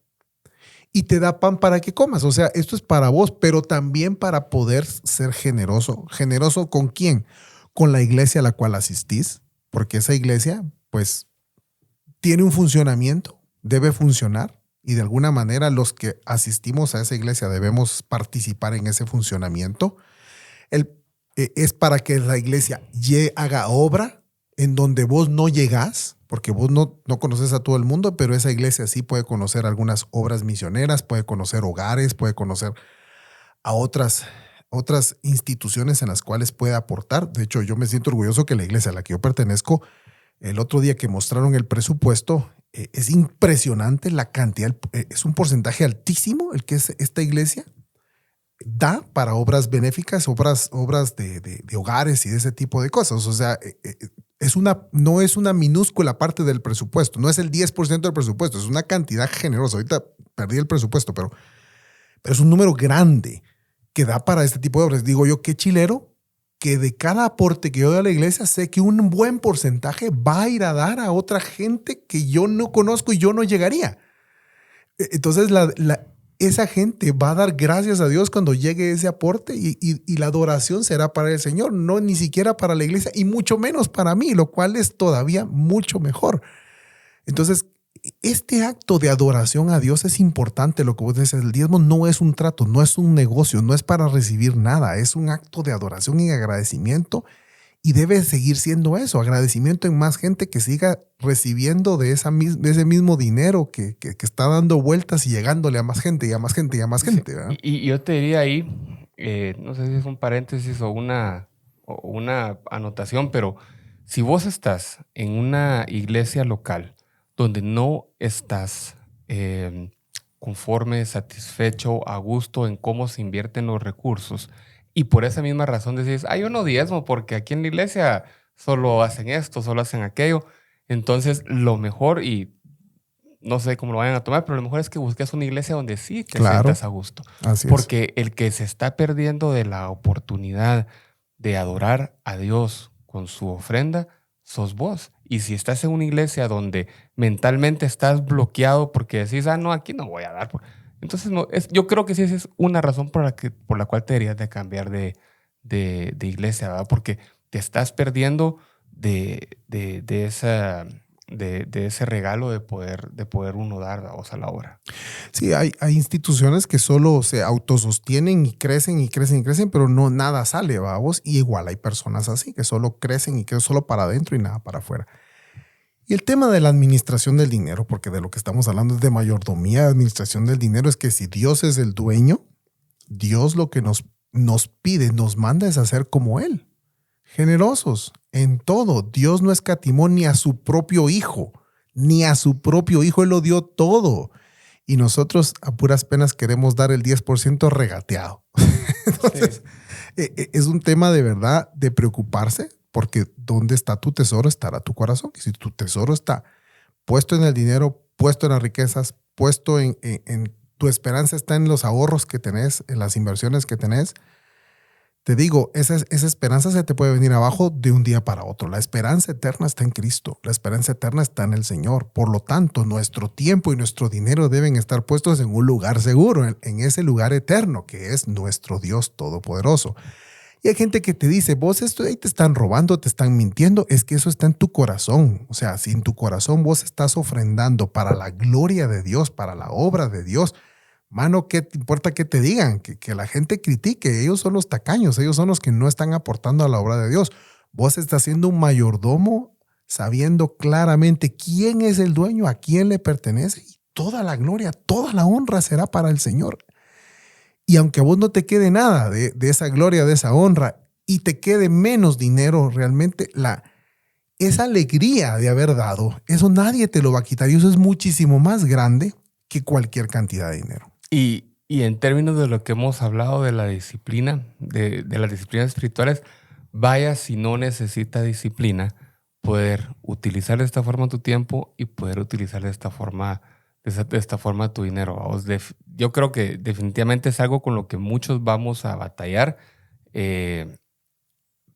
Y te da pan para que comas. O sea, esto es para vos, pero también para poder ser generoso. ¿Generoso con quién? Con la iglesia a la cual asistís, porque esa iglesia, pues, tiene un funcionamiento, debe funcionar, y de alguna manera los que asistimos a esa iglesia debemos participar en ese funcionamiento. Es para que la iglesia haga obra en donde vos no llegás, porque vos no conoces a todo el mundo, pero esa iglesia sí puede conocer algunas obras misioneras, puede conocer hogares, puede conocer a otras instituciones en las cuales puede aportar. De hecho, yo me siento orgulloso que la iglesia a la que yo pertenezco, el otro día que mostraron el presupuesto, es impresionante la cantidad, es un porcentaje altísimo el que es esta iglesia da para obras benéficas, obras de hogares y de ese tipo de cosas. O sea, no es una minúscula parte del presupuesto, no es el 10% del presupuesto, es una cantidad generosa. Ahorita perdí el presupuesto, pero es un número grande que da para este tipo de obras. Digo yo, qué chilero que de cada aporte que yo doy a la iglesia, sé que un buen porcentaje va a ir a dar a otra gente que yo no conozco y yo no llegaría. Entonces, esa gente va a dar gracias a Dios cuando llegue ese aporte y la adoración será para el Señor, no ni siquiera para la iglesia y mucho menos para mí, lo cual es todavía mucho mejor. Entonces, este acto de adoración a Dios es importante. Lo que vos decís, el diezmo no es un trato, no es un negocio, no es para recibir nada, es un acto de adoración y agradecimiento y debe seguir siendo eso, agradecimiento en más gente que siga recibiendo de ese mismo dinero que está dando vueltas y llegándole a más gente y a más gente y a más gente. ¿Verdad? Y yo te diría ahí, no sé si es un paréntesis o una anotación, pero si vos estás en una iglesia local donde no estás conforme, satisfecho, a gusto en cómo se invierten los recursos, y por esa misma razón decís, yo no diezmo porque aquí en la iglesia solo hacen esto, solo hacen aquello, entonces lo mejor, y no sé cómo lo vayan a tomar, pero lo mejor es que busques una iglesia donde sí te sientas a gusto. Así porque el que se está perdiendo de la oportunidad de adorar a Dios con su ofrenda, sos vos. Y si estás en una iglesia donde mentalmente estás bloqueado porque decís, no, aquí no voy a dar. Entonces, yo creo que sí esa es una razón por la cual te deberías de cambiar de iglesia, ¿verdad? Porque te estás perdiendo de ese regalo de poder uno dar a la obra. Sí, hay instituciones que solo se autosostienen y crecen, pero no nada sale, vamos. Y igual hay personas así que solo crecen y crecen solo para adentro y nada para afuera. Y el tema de la administración del dinero, porque de lo que estamos hablando es de mayordomía, administración del dinero, es que si Dios es el dueño, Dios lo que nos pide, nos manda es hacer como Él. Generosos en todo. Dios no escatimó ni a su propio hijo, Él lo dio todo. Y nosotros a puras penas queremos dar el 10% regateado. Entonces, es un tema de verdad de preocuparse, porque donde está tu tesoro estará tu corazón. Y si tu tesoro está puesto en el dinero, puesto en las riquezas, puesto en tu esperanza está en los ahorros que tenés, en las inversiones que tenés, te digo, esa esperanza se te puede venir abajo de un día para otro. La esperanza eterna está en Cristo. La esperanza eterna está en el Señor. Por lo tanto, nuestro tiempo y nuestro dinero deben estar puestos en un lugar seguro, en ese lugar eterno que es nuestro Dios Todopoderoso. Y hay gente que te dice, vos esto ahí te están robando, te están mintiendo. Es que eso está en tu corazón. O sea, si en tu corazón vos estás ofrendando para la gloria de Dios, para la obra de Dios, mano, ¿qué te importa que te digan? Que la gente critique. Ellos son los tacaños. Ellos son los que no están aportando a la obra de Dios. Vos estás siendo un mayordomo sabiendo claramente quién es el dueño, a quién le pertenece. Y toda la gloria, toda la honra será para el Señor. Y aunque a vos no te quede nada de esa gloria, de esa honra, y te quede menos dinero, realmente esa alegría de haber dado, eso nadie te lo va a quitar. Y eso es muchísimo más grande que cualquier cantidad de dinero. Y en términos de lo que hemos hablado de la disciplina, de las disciplinas espirituales, vaya si no necesita disciplina, poder utilizar de esta forma tu tiempo y poder utilizar de esta forma tu dinero. Yo creo que definitivamente es algo con lo que muchos vamos a batallar,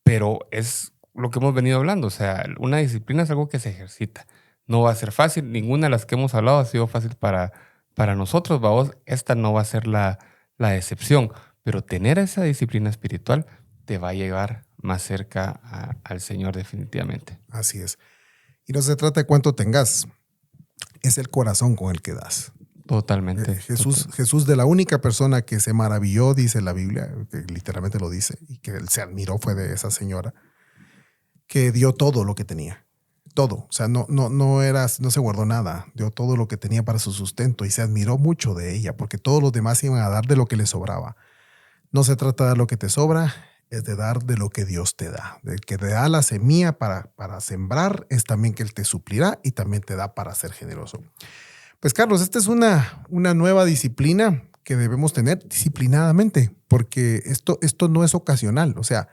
pero es lo que hemos venido hablando. O sea, una disciplina es algo que se ejercita. No va a ser fácil. Ninguna de las que hemos hablado ha sido fácil para nosotros, vamos. Esta no va a ser la excepción. Pero tener esa disciplina espiritual te va a llevar más cerca al Señor definitivamente. Así es. Y no se trata de cuánto tengas. Es el corazón con el que das. Totalmente. Jesús, de la única persona que se maravilló, dice la Biblia, que literalmente lo dice, y que él se admiró fue de esa señora, que dio todo lo que tenía. Todo. O sea, no se guardó nada. Dio todo lo que tenía para su sustento y se admiró mucho de ella, porque todos los demás iban a dar de lo que les sobraba. No se trata de dar lo que te sobra, es de dar de lo que Dios te da. Del que te da la semilla para sembrar, es también que Él te suplirá y también te da para ser generoso. Pues Carlos, esta es una nueva disciplina que debemos tener disciplinadamente, porque esto no es ocasional. O sea,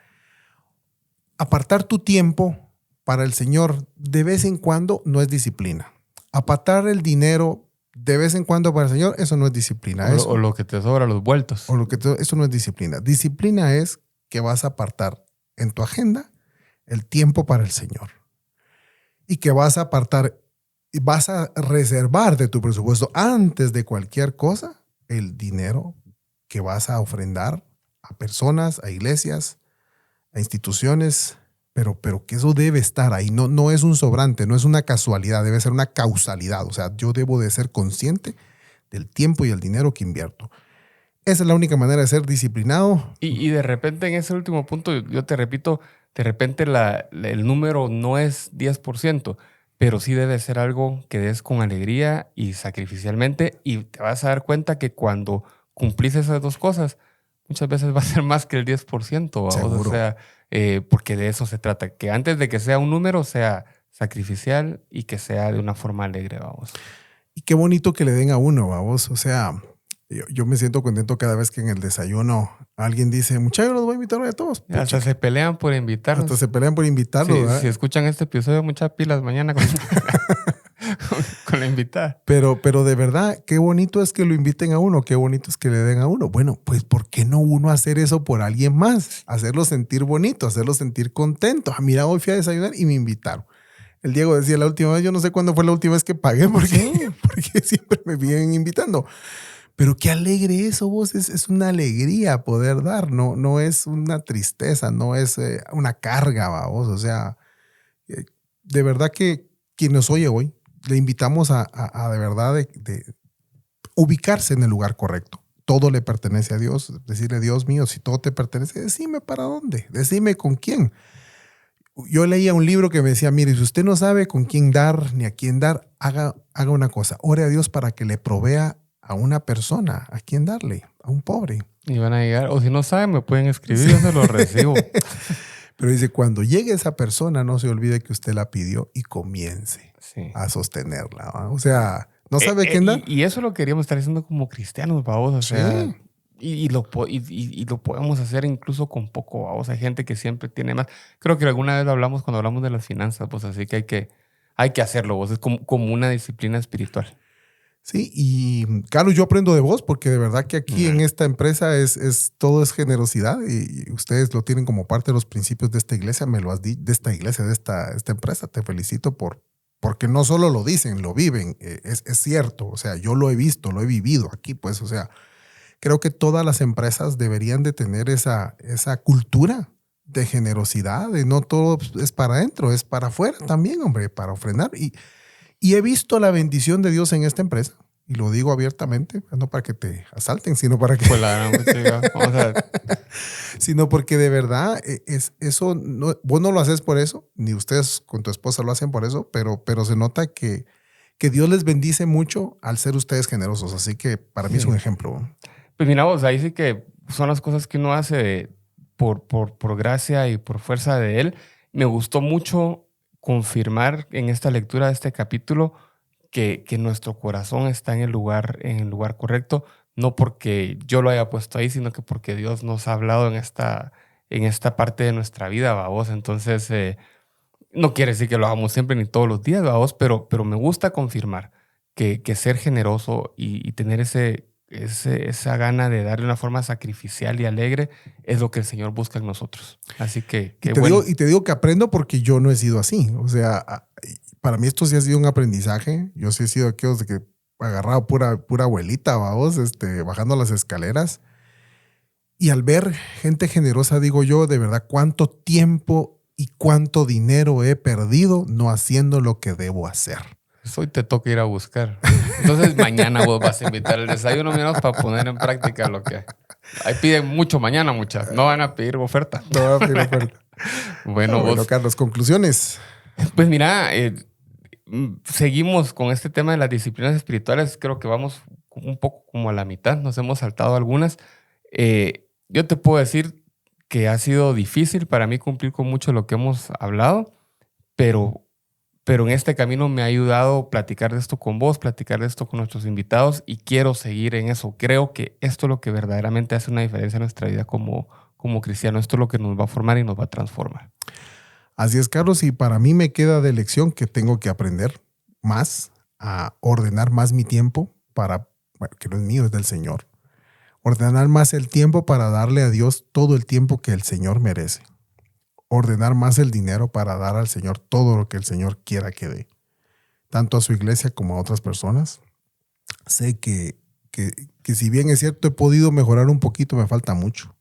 apartar tu tiempo para el Señor de vez en cuando no es disciplina. Apartar el dinero de vez en cuando para el Señor, eso no es disciplina. O lo que te sobra, los vueltos. Eso no es disciplina. Disciplina es que vas a apartar en tu agenda el tiempo para el Señor. Y que vas a apartar, vas a reservar de tu presupuesto antes de cualquier cosa el dinero que vas a ofrendar a personas, a iglesias, a instituciones, pero que eso debe estar ahí. No es un sobrante, no es una casualidad, debe ser una causalidad. O sea, yo debo de ser consciente del tiempo y el dinero que invierto. Esa es la única manera de ser disciplinado. Y de repente en ese último punto, yo te repito, de repente el número no es 10%, pero sí debe ser algo que des con alegría y sacrificialmente, y te vas a dar cuenta que cuando cumplís esas dos cosas, muchas veces va a ser más que el 10%. O sea, porque de eso se trata, que antes de que sea un número sea sacrificial y que sea de una forma alegre, vamos. Y qué bonito que le den a uno, vamos. O sea, yo me siento contento cada vez que en el desayuno alguien dice, muchachos, los voy a invitar hoy a todos. Hasta se pelean por invitarnos. Hasta se pelean por invitarlos. Si escuchan este episodio, muchas pilas mañana con la invitada. Pero de verdad, qué bonito es que lo inviten a uno, qué bonito es que le den a uno. Bueno, pues ¿por qué no uno hacer eso por alguien más? Hacerlo sentir bonito, hacerlo sentir contento. Ah, mira, hoy fui a desayunar y me invitaron. El Diego decía la última vez, yo no sé cuándo fue la última vez que pagué porque siempre me vienen invitando. Pero qué alegre eso, vos. Es una alegría poder dar, no es una tristeza, no es una carga, vos. O sea, de verdad que quien nos oye hoy, le invitamos a de verdad de ubicarse en el lugar correcto. Todo le pertenece a Dios. Decirle, Dios mío, si todo te pertenece, decime para dónde, decime con quién. Yo leía un libro que me decía, mire, si usted no sabe con quién dar ni a quién dar, haga una cosa, ore a Dios para que le provea a una persona a quien darle, a un pobre. Y van a llegar, o si no saben, me pueden escribir, yo se los recibo. Pero dice, cuando llegue esa persona, no se olvide que usted la pidió y comience a sostenerla, ¿va? O sea, no sabe quién dar. Y eso lo queríamos estar haciendo como cristianos, vamos. O sea, y lo podemos hacer incluso con poco, vamos. Hay gente que siempre tiene más. Creo que alguna vez lo hablamos cuando hablamos de las finanzas, pues así que hay que hacerlo, vos. Es como una disciplina espiritual. Sí, y Carlos, yo aprendo de vos porque de verdad que aquí en esta empresa todo es generosidad y ustedes lo tienen como parte de los principios de esta iglesia, me lo has dicho, de esta iglesia, de esta empresa. Te felicito porque no solo lo dicen, lo viven, es cierto. O sea, yo lo he visto, lo he vivido aquí, pues, o sea, creo que todas las empresas deberían de tener esa cultura de generosidad, de no todo es para adentro, es para afuera también, hombre, para ofrendar. Y he visto la bendición de Dios en esta empresa, y lo digo abiertamente, no para que te asalten, sino para que... Pues vamos a ver. Sino porque de verdad, eso vos no lo haces por eso, ni ustedes con tu esposa lo hacen por eso, pero se nota que Dios les bendice mucho al ser ustedes generosos. Así que para mí es un ejemplo. Pues mira vos, ahí sí que son las cosas que uno hace por gracia y por fuerza de Él. Me gustó mucho confirmar en esta lectura de este capítulo que nuestro corazón está en el lugar correcto, no porque yo lo haya puesto ahí, sino que porque Dios nos ha hablado en esta parte de nuestra vida, babos. Entonces, no quiere decir que lo hagamos siempre ni todos los días, babos, pero me gusta confirmar que ser generoso y tener esa gana de darle una forma sacrificial y alegre es lo que el Señor busca en nosotros. Así que te digo que aprendo porque yo no he sido así. O sea, para mí esto sí ha sido un aprendizaje. Yo sí he sido aquellos de que agarraba pura abuelita, vamos, bajando las escaleras. Y al ver gente generosa, digo yo, de verdad, cuánto tiempo y cuánto dinero he perdido no haciendo lo que debo hacer. Hoy te toca ir a buscar. Entonces mañana vos vas a invitar el desayuno, menos para poner en práctica lo que... Ahí piden mucho mañana, muchas. No van a pedir oferta. No van a pedir oferta. Bueno, Carlos, conclusiones. Pues mira, seguimos con este tema de las disciplinas espirituales. Creo que vamos un poco como a la mitad. Nos hemos saltado algunas. Yo te puedo decir que ha sido difícil para mí cumplir con mucho de lo que hemos hablado, pero pero en este camino me ha ayudado platicar de esto con vos, platicar de esto con nuestros invitados y quiero seguir en eso. Creo que esto es lo que verdaderamente hace una diferencia en nuestra vida como cristiano. Esto es lo que nos va a formar y nos va a transformar. Así es, Carlos, y para mí me queda de lección que tengo que aprender más, a ordenar más mi tiempo que no es mío, es del Señor. Ordenar más el tiempo para darle a Dios todo el tiempo que el Señor merece. Ordenar más el dinero para dar al Señor todo lo que el Señor quiera que dé, tanto a su iglesia como a otras personas. Sé que si bien es cierto, he podido mejorar un poquito, me falta mucho.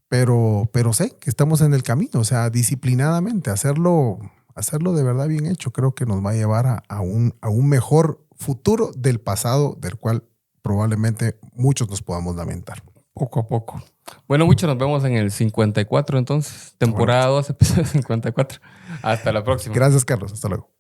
Pero sé que estamos en el camino, o sea, disciplinadamente, hacerlo de verdad bien hecho, creo que nos va a llevar a un mejor futuro del pasado, del cual probablemente muchos nos podamos lamentar. Poco a poco. Bueno, muchos nos vemos en el 54 entonces, temporada 2, episodio 54. Hasta la próxima. Gracias, Carlos. Hasta luego.